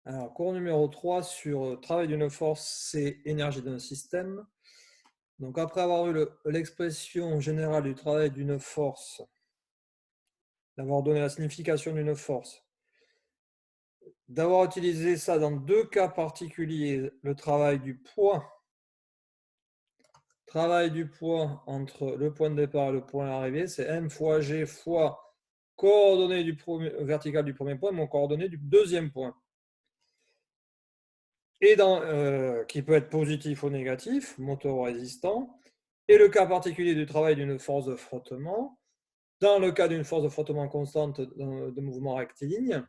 Alors, cours numéro 3 sur travail d'une force, c'est énergie d'un système. Donc, après avoir eu l'expression générale du travail d'une force, d'avoir donné la signification d'une force, d'avoir utilisé ça dans deux cas particuliers, le travail du poids entre le point de départ et le point d'arrivée, c'est m fois g fois coordonnée verticale du premier point, mon coordonnée du deuxième point. Et qui peut être positif ou négatif, moteur ou résistant, et le cas particulier du travail d'une force de frottement. Dans le cas d'une force de frottement constante de mouvement rectiligne,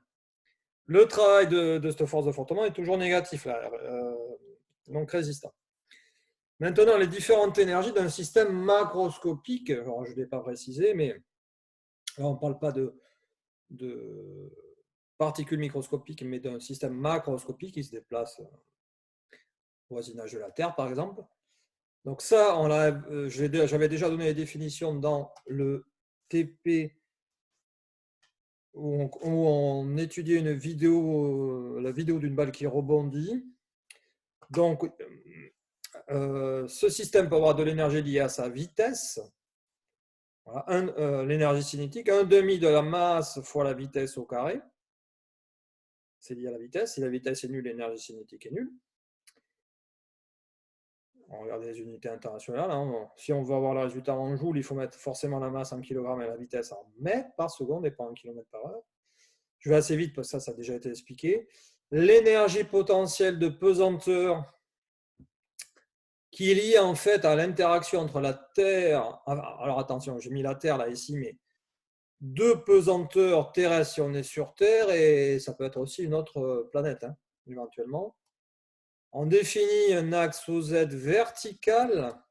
le travail de cette force de frottement est toujours négatif, là, donc résistant. Maintenant, les différentes énergies d'un système macroscopique, alors je ne l'ai pas précisé, mais là on ne parle pas de particules microscopiques, mais d'un système macroscopique qui se déplace au voisinage de la Terre, par exemple. Donc ça, j'avais déjà donné les définitions dans le TP où on étudiait la vidéo d'une balle qui rebondit. Donc, ce système peut avoir de l'énergie liée à sa vitesse. Voilà, l'énergie cinétique, 1/2 de la masse fois la vitesse au carré. C'est lié à la vitesse. Si la vitesse est nulle, l'énergie cinétique est nulle. On regarde les unités internationales. Si on veut avoir le résultat en joules, il faut mettre forcément la masse en kilogrammes et la vitesse en mètres par seconde et pas en kilomètres par heure. Je vais assez vite parce que ça a déjà été expliqué. L'énergie potentielle de pesanteur qui est liée en fait à l'interaction entre la Terre. Alors attention, j'ai mis la Terre là ici, mais deux pesanteurs terrestres si on est sur Terre et ça peut être aussi une autre planète éventuellement. On définit un axe OZ vertical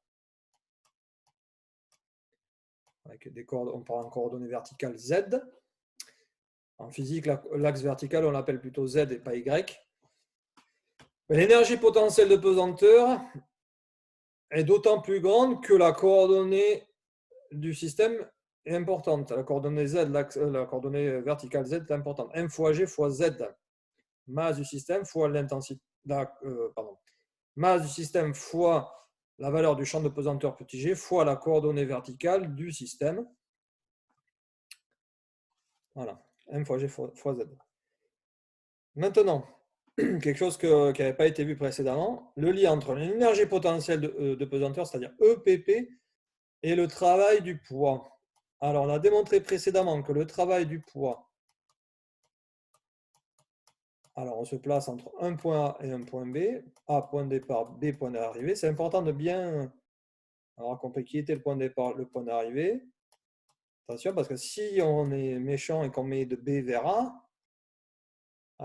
avec on parle en coordonnées verticales Z. En physique, l'axe vertical, on l'appelle plutôt Z et pas Y. L'énergie potentielle de pesanteur est d'autant plus grande que la coordonnée du système est importante. La coordonnée Z, la coordonnée verticale Z est importante. M fois G fois Z. Masse du système fois l'intensité. Masse du système fois la valeur du champ de pesanteur petit g fois la coordonnée verticale du système. Voilà. M fois G fois Z. Maintenant, quelque chose qui n'avait pas été vu précédemment, le lien entre l'énergie potentielle de pesanteur, c'est-à-dire EPP, et le travail du poids. Alors, on a démontré précédemment que le travail du poids, alors on se place entre un point A et un point B, A point de départ, B point d'arrivée. C'est important de bien avoir compris qui était le point de départ, le point d'arrivée. Attention, parce que si on est méchant et qu'on met de B vers A,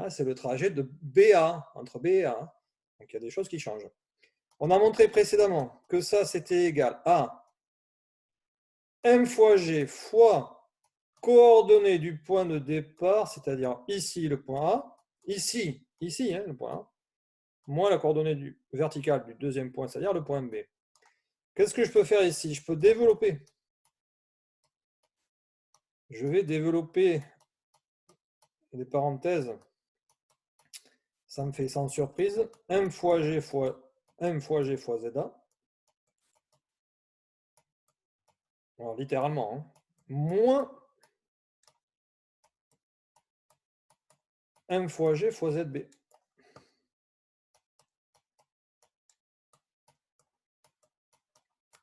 c'est le trajet de BA, entre B et A. Donc il y a des choses qui changent. On a montré précédemment que ça, c'était égal à M fois G fois coordonnées du point de départ, c'est-à-dire ici le point A, ici le point A, moins la coordonnée verticale du deuxième point, c'est-à-dire le point B. Qu'est-ce que je peux faire ici? Je peux développer. Je vais développer des parenthèses. Ça me fait sans surprise M fois G fois ZA. Alors, littéralement, moins M fois G fois ZB.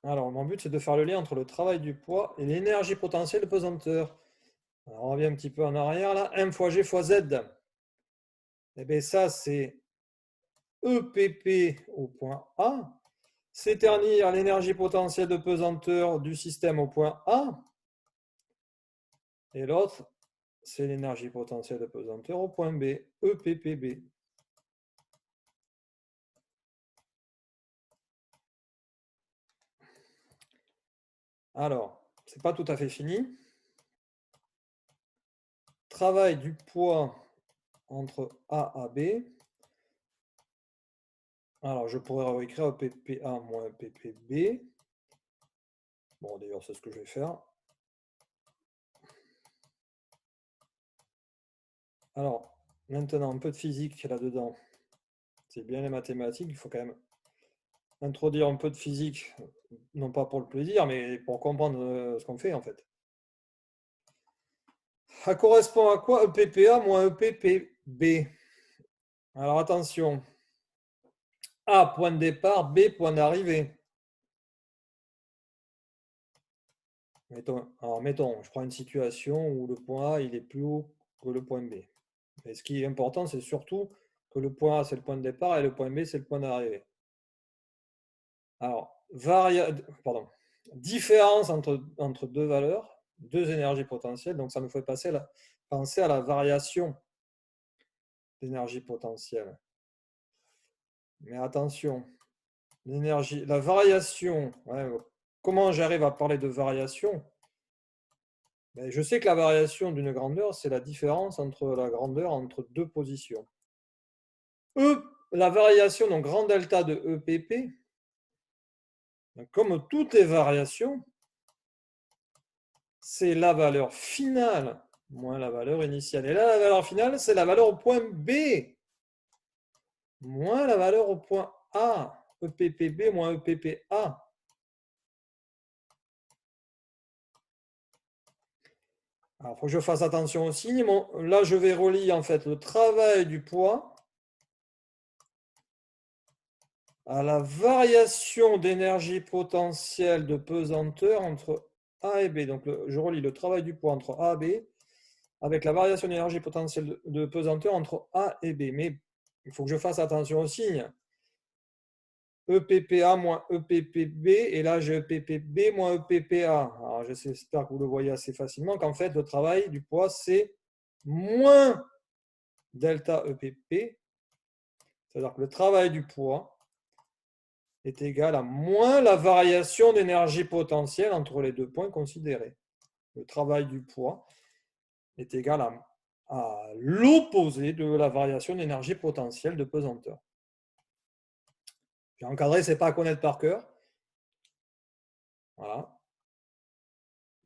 Alors, mon but, c'est de faire le lien entre le travail du poids et l'énergie potentielle de pesanteur. Alors, on revient un petit peu en arrière, là. M fois G fois Z. Eh bien, ça, c'est EPP au point A. C'est ternir l'énergie potentielle de pesanteur du système au point A. Et l'autre, c'est l'énergie potentielle de pesanteur au point B, EPPB. Alors, c'est pas tout à fait fini. Travail du poids entre A et B. Alors, je pourrais réécrire EPPA moins EPPB. Bon, d'ailleurs, c'est ce que je vais faire. Alors, Maintenant, un peu de physique là-dedans. C'est bien les mathématiques, il faut quand même introduire un peu de physique, non pas pour le plaisir, mais pour comprendre ce qu'on fait en fait. Ça correspond à quoi EPPA moins EPPB? Alors attention, A, point de départ, B, point d'arrivée. Mettons, je prends une situation où le point A il est plus haut que le point B. Et ce qui est important, c'est surtout que le point A, c'est le point de départ et le point B, c'est le point d'arrivée. Alors, différence entre deux valeurs, deux énergies potentielles. Donc, ça me fait penser à la variation d'énergie potentielle. Mais attention, la variation, comment j'arrive à parler de variation? Ben, je sais que la variation d'une grandeur, c'est la différence entre la grandeur entre deux positions. La variation, donc grand delta de EPP, comme toutes les variations, c'est la valeur finale moins la valeur initiale. Et là, la valeur finale, c'est la valeur au point B moins la valeur au point A. EPPB moins EPPA. Alors, il faut que je fasse attention au signe. Là, je vais relier en fait le travail du poids à la variation d'énergie potentielle de pesanteur entre A et B. Donc, je relie le travail du poids entre A et B avec la variation d'énergie potentielle de pesanteur entre A et B. Mais il faut que je fasse attention au signe. EPPA moins EPPB, et là j'ai EPPB moins EPPA. Alors j'espère que vous le voyez assez facilement, qu'en fait le travail du poids c'est moins delta EPP, c'est-à-dire que le travail du poids est égal à moins la variation d'énergie potentielle entre les deux points considérés. Le travail du poids est égal à l'opposé de la variation d'énergie potentielle de pesanteur. J'ai encadré, c'est pas à connaître par cœur. Voilà.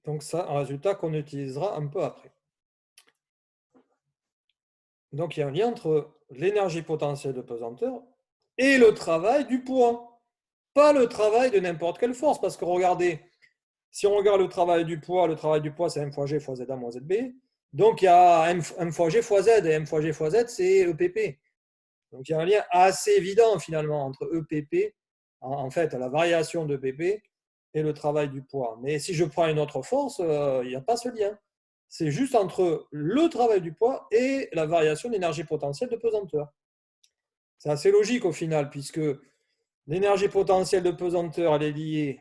Donc ça, un résultat qu'on utilisera un peu après. Donc il y a un lien entre l'énergie potentielle de pesanteur et le travail du poids. Pas le travail de n'importe quelle force, parce que regardez, si on regarde le travail du poids c'est m fois g fois za moins zb. Donc il y a m fois g fois z, et m fois g fois z, c'est EPP. Donc il y a un lien assez évident finalement entre EPP, en fait la variation de EPP, et le travail du poids. Mais si je prends une autre force, il n'y a pas ce lien. C'est juste entre le travail du poids et la variation d'énergie potentielle de pesanteur. C'est assez logique au final, puisque l'énergie potentielle de pesanteur elle est liée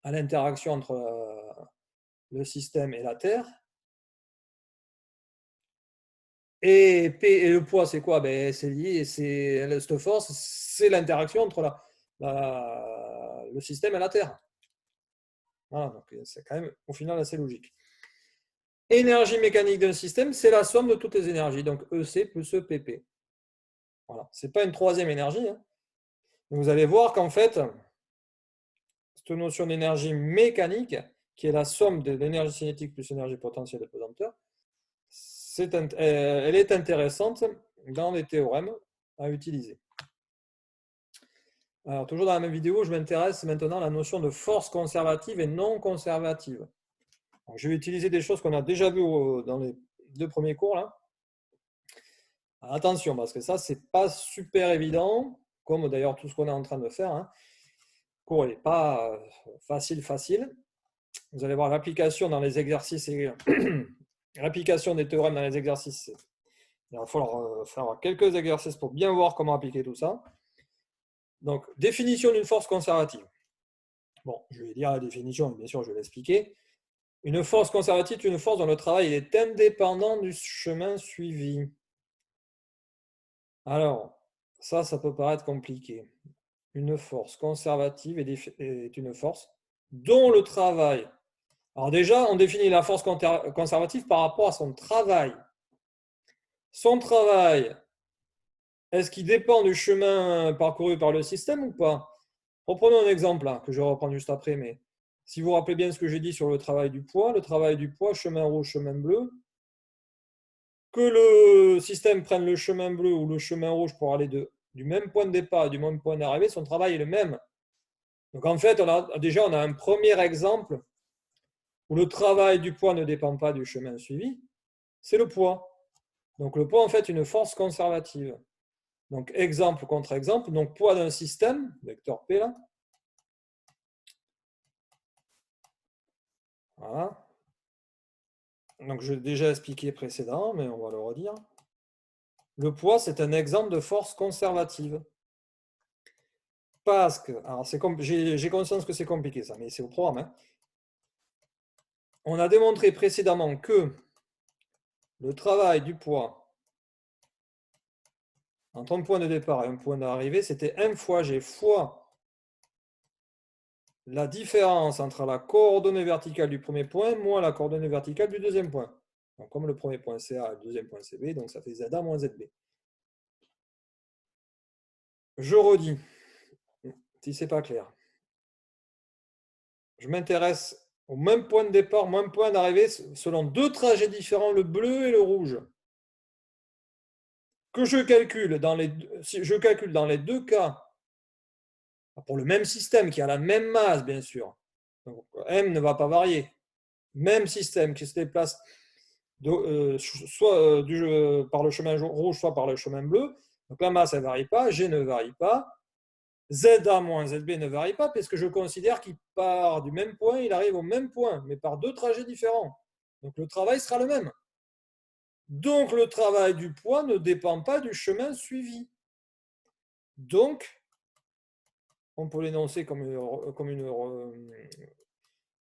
à l'interaction entre le système et la Terre. Et le poids, c'est quoi? Ben, c'est lié, cette force, c'est l'interaction entre le système et la Terre. Voilà, donc c'est quand même au final assez logique. Énergie mécanique d'un système, c'est la somme de toutes les énergies, donc EC plus EPP. Voilà, ce n'est pas une troisième énergie. Hein. Vous allez voir qu'en fait, cette notion d'énergie mécanique, qui est la somme de l'énergie cinétique plus l'énergie potentielle de pesanteur, elle est intéressante dans les théorèmes à utiliser. Alors, toujours dans la même vidéo, je m'intéresse maintenant à la notion de force conservative et non conservative. Donc, je vais utiliser des choses qu'on a déjà vues dans les deux premiers cours. Là. Alors, attention, parce que ça, c'est pas super évident, comme d'ailleurs tout ce qu'on est en train de faire. Hein. Le cours n'est pas facile. Vous allez voir l'application dans les exercices et l'application des théorèmes dans les exercices. Il va falloir faire quelques exercices pour bien voir comment appliquer tout ça. Donc, définition d'une force conservative. Bon, je vais lire la définition, bien sûr, je vais l'expliquer. Une force conservative est une force dont le travail est indépendant du chemin suivi. Alors, ça peut paraître compliqué. Une force conservative est une force dont le travail. Alors déjà, on définit la force conservative par rapport à son travail. Son travail, est-ce qu'il dépend du chemin parcouru par le système ou pas? Reprenons un exemple là, que je vais reprendre juste après, mais si vous vous rappelez bien ce que j'ai dit sur le travail du poids, chemin rouge, chemin bleu, que le système prenne le chemin bleu ou le chemin rouge pour aller du même point de départ et du même point d'arrivée, son travail est le même. Donc en fait, on a un premier exemple où le travail du poids ne dépend pas du chemin suivi, c'est le poids. Donc le poids, en fait, une force conservative. Donc exemple contre exemple, donc poids d'un système, vecteur P là. Voilà. Donc je l'ai déjà expliqué précédemment, mais on va le redire. Le poids, c'est un exemple de force conservative. Parce que, alors j'ai conscience que c'est compliqué ça, mais c'est au programme. Hein. On a démontré précédemment que le travail du poids entre un point de départ et un point d'arrivée, c'était M fois G fois la différence entre la coordonnée verticale du premier point moins la coordonnée verticale du deuxième point. Donc, comme le premier point c'est A et le deuxième point c'est B, donc ça fait ZA moins ZB. Je redis, si c'est pas clair. Je m'intéresse au même point de départ, même point d'arrivée, selon deux trajets différents, le bleu et le rouge. Que je calcule si je calcule dans les deux cas, pour le même système qui a la même masse, bien sûr, donc M ne va pas varier, même système qui se déplace soit par le chemin rouge, soit par le chemin bleu, donc la masse, elle ne varie pas, G ne varie pas, ZA moins ZB ne varie pas, puisque je considère qu'il part du même point, il arrive au même point, mais par deux trajets différents. Donc le travail sera le même. Donc le travail du poids ne dépend pas du chemin suivi. Donc, on peut l'énoncer comme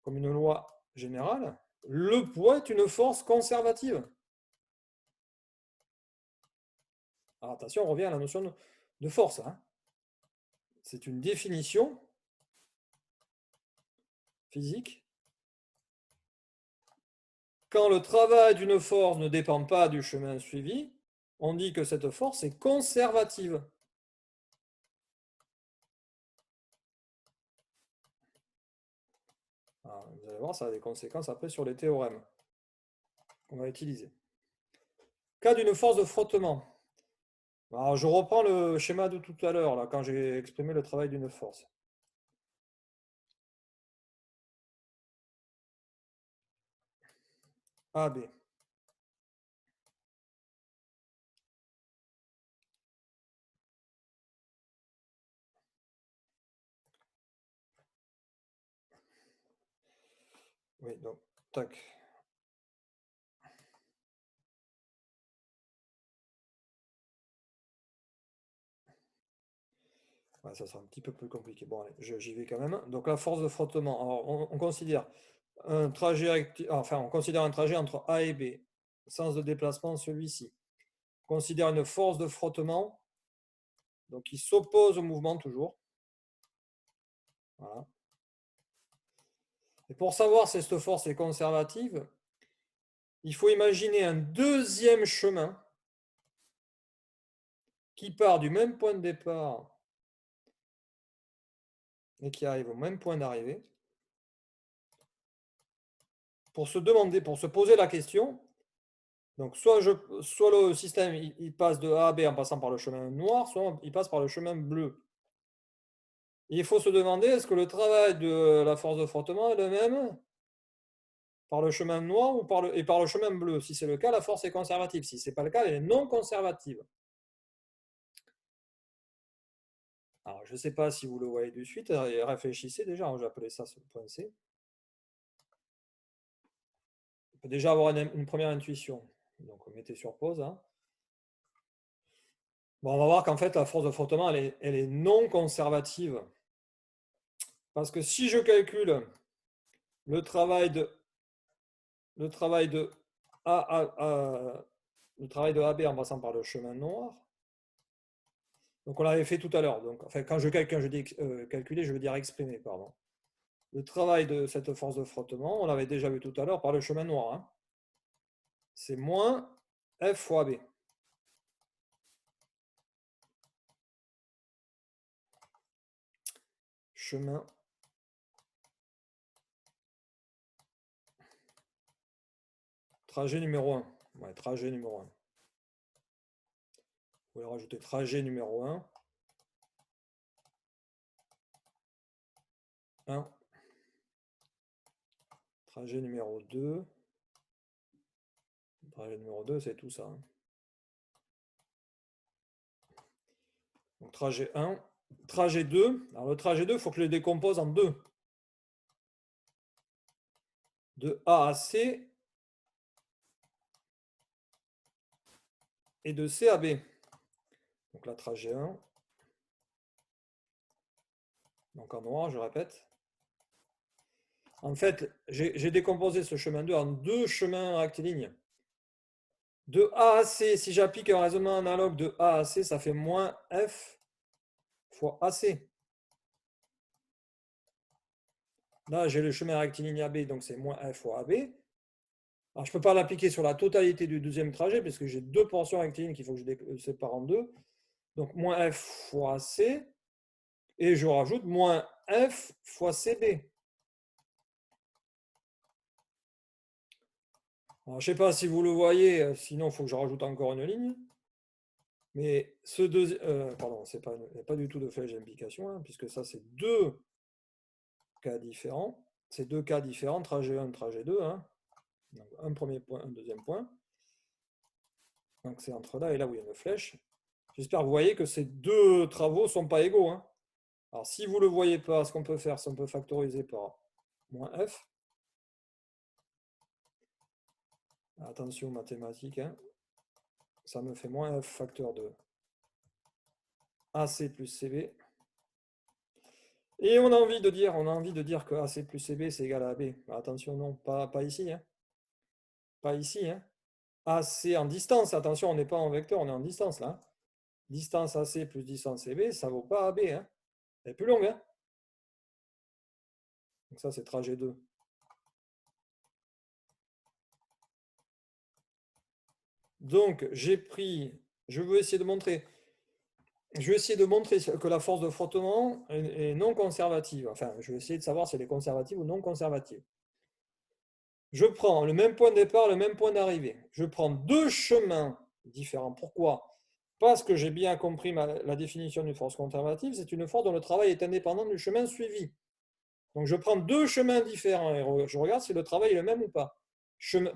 une loi générale, le poids est une force conservative. Alors attention, on revient à la notion de force. Hein. C'est une définition physique. Quand le travail d'une force ne dépend pas du chemin suivi, on dit que cette force est conservative. Alors, vous allez voir, ça a des conséquences après sur les théorèmes qu'on va utiliser. Cas d'une force de frottement. Alors, je reprends le schéma de tout à l'heure, là, quand j'ai exprimé le travail d'une force. AB. Oui, donc, tac. Ouais, ça sera un petit peu plus compliqué. Bon, allez, j'y vais quand même. Donc, la force de frottement. Alors, on considère un trajet, enfin, on considère un trajet entre A et B. Sens de déplacement, celui-ci. On considère une force de frottement, donc qui s'oppose au mouvement toujours. Voilà. Et pour savoir si cette force est conservative, il faut imaginer un deuxième chemin qui part du même point de départ et qui arrive au même point d'arrivée, pour se poser la question, donc soit le système il passe de A à B en passant par le chemin noir, soit il passe par le chemin bleu. Et il faut se demander, est-ce que le travail de la force de frottement est le même par le chemin noir ou par le chemin bleu? Si c'est le cas, la force est conservative. Si ce n'est pas le cas, elle est non conservative. Alors, je ne sais pas si vous le voyez de suite, réfléchissez déjà, j'ai appelé ça ce point C. On peut déjà avoir une première intuition. Donc, mettez sur pause. Hein. Bon, on va voir qu'en fait, la force de frottement, elle est non conservative. Parce que si je calcule le travail de AB en passant par le chemin noir, donc on l'avait fait tout à l'heure. Donc, enfin, quand je dis calculer, je veux dire exprimer, pardon. Le travail de cette force de frottement, on l'avait déjà vu tout à l'heure par le chemin noir. Hein. C'est moins F fois B. Chemin. Trajet numéro 1. Ouais, trajet numéro 1. pouvez rajouter trajet numéro 1. 1. Trajet numéro 2. Trajet numéro 2, c'est tout ça. Donc trajet 1. Trajet 2. Alors le trajet 2, il faut que je le décompose en 2. De A à C et de C à B. Donc là, trajet 1. Donc en noir, je répète. En fait, j'ai décomposé ce chemin 2 en 2 chemins rectilignes. De A à C, si j'applique un raisonnement analogue de A à C, ça fait moins F fois AC. Là, j'ai le chemin rectiligne AB, donc c'est moins F fois AB. Alors, je ne peux pas l'appliquer sur la totalité du deuxième trajet, parce que j'ai 2 portions rectilignes qu'il faut que je sépare en 2. Donc, moins F fois C. Et je rajoute moins F fois CB. Alors, je ne sais pas si vous le voyez, sinon il faut que je rajoute encore une ligne. Mais ce deuxième... pardon, il n'y a pas du tout de flèche d'implication, hein, puisque ça, c'est 2 cas différents. C'est 2 cas différents, trajet 1, trajet 2. Hein. Donc, un premier point, un deuxième point. Donc c'est entre là et là où il y a une flèche. J'espère que vous voyez que ces 2 travaux ne sont pas égaux. Hein. Alors si vous ne le voyez pas, ce qu'on peut faire, c'est qu'on peut factoriser par moins f. Attention mathématiques. Hein. Ça me fait moins f facteur de AC plus CB. Et on a envie de dire que AC plus CB c'est égal à AB. Attention, non, pas ici. Hein. Pas ici. Hein. AC en distance. Attention, on n'est pas en vecteur, on est en distance là. Distance AC plus distance CB, ça ne vaut pas AB. Hein. Elle est plus longue. Hein. Donc ça, c'est trajet 2. Donc, j'ai pris... Je vais essayer de montrer que la force de frottement est non conservative. Enfin, je vais essayer de savoir si elle est conservative ou non conservative. Je prends le même point de départ, le même point d'arrivée. Je prends 2 chemins différents. Pourquoi? Parce que j'ai bien compris la définition d'une force conservative. C'est une force dont le travail est indépendant du chemin suivi. Donc, je prends 2 chemins différents et je regarde si le travail est le même ou pas.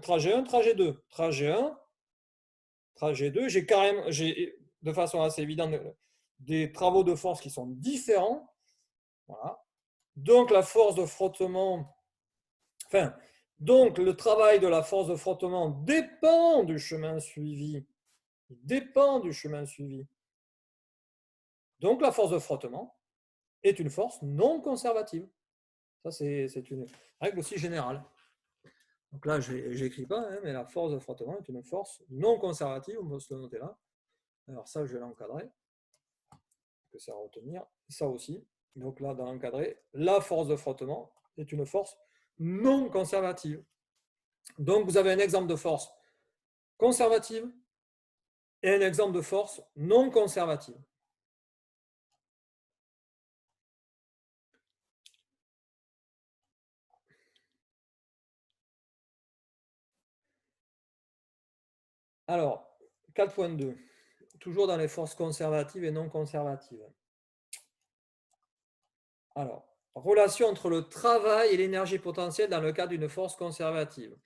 Trajet 1, trajet 2. Trajet 1, trajet 2. J'ai de façon assez évidente des travaux de force qui sont différents. Voilà. Donc, la force de frottement... Enfin, donc, le travail de la force de frottement dépend du chemin suivi. Il dépend du chemin suivi. Donc, la force de frottement est une force non conservative. Ça, c'est une règle aussi générale. Donc là, je n'écris pas, hein, mais la force de frottement est une force non conservative. On peut se le noter là. Alors ça, je vais l'encadrer. Que ça à retenir. Ça aussi. Donc là, dans l'encadré, la force de frottement est une force non conservative. Donc, vous avez un exemple de force conservative et un exemple de force non conservative. Alors, 4.2. Toujours dans les forces conservatives et non conservatives. Alors, relation entre le travail et l'énergie potentielle dans le cas d'une force conservative.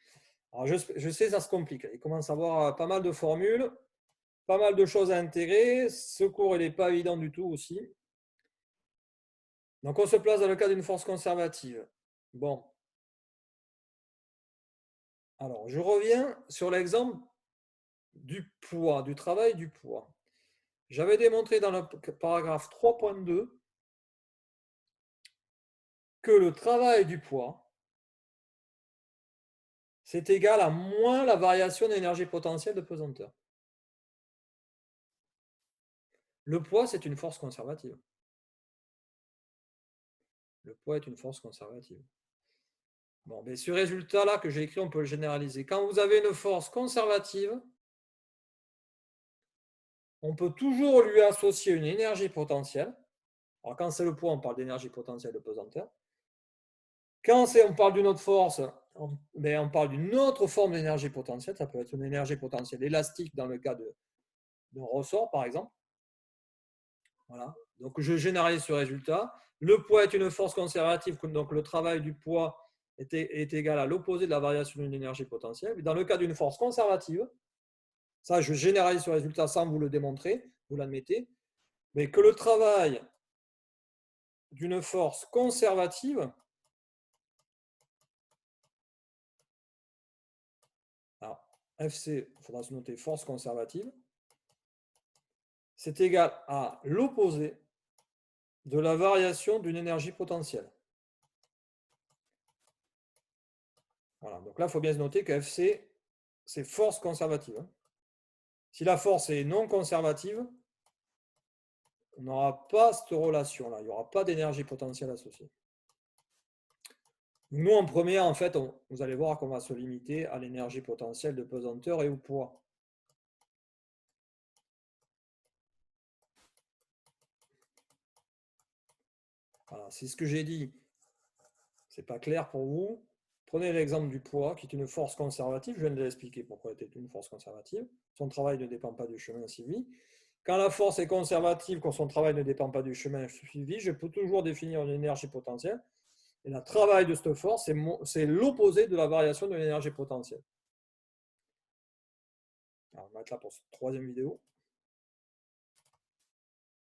Alors, je sais, ça se complique. Il commence à avoir pas mal de formules, pas mal de choses à intégrer. Ce cours, il n'est pas évident du tout aussi. Donc, on se place dans le cas d'une force conservative. Bon. Alors, je reviens sur l'exemple du poids, du travail du poids. J'avais démontré dans le paragraphe 3.2 que le travail du poids, c'est égal à moins la variation d'énergie potentielle de pesanteur. Le poids, c'est une force conservative. Le poids est une force conservative. Bon, mais ce résultat-là que j'ai écrit, on peut le généraliser. Quand vous avez une force conservative, on peut toujours lui associer une énergie potentielle. Alors, quand c'est le poids, on parle d'énergie potentielle de pesanteur. Quand on parle d'une autre force, on parle d'une autre forme d'énergie potentielle. Ça peut être une énergie potentielle élastique dans le cas d'un ressort, par exemple. Voilà. Donc, je généralise ce résultat. Le poids est une force conservative, donc le travail du poids est égal à l'opposé de la variation d'une énergie potentielle. Dans le cas d'une force conservative, ça, je généralise ce résultat sans vous le démontrer, vous l'admettez, mais que le travail d'une force conservative, alors FC, il faudra se noter force conservative, c'est égal à l'opposé de la variation d'une énergie potentielle. Voilà, donc là, il faut bien se noter que FC, c'est force conservative. Si la force est non conservative, on n'aura pas cette relation-là, il n'y aura pas d'énergie potentielle associée. Nous, en première, en fait, vous allez voir qu'on va se limiter à l'énergie potentielle de pesanteur et au poids. Voilà, c'est ce que j'ai dit. C'est pas clair pour vous. Prenez l'exemple du poids, qui est une force conservative. Je viens de l'expliquer pourquoi elle était une force conservative. Son travail ne dépend pas du chemin suivi. Quand la force est conservative, quand son travail ne dépend pas du chemin suivi, je peux toujours définir une énergie potentielle. Et le travail de cette force, c'est l'opposé de la variation de l'énergie potentielle. Alors, on va être là pour cette troisième vidéo.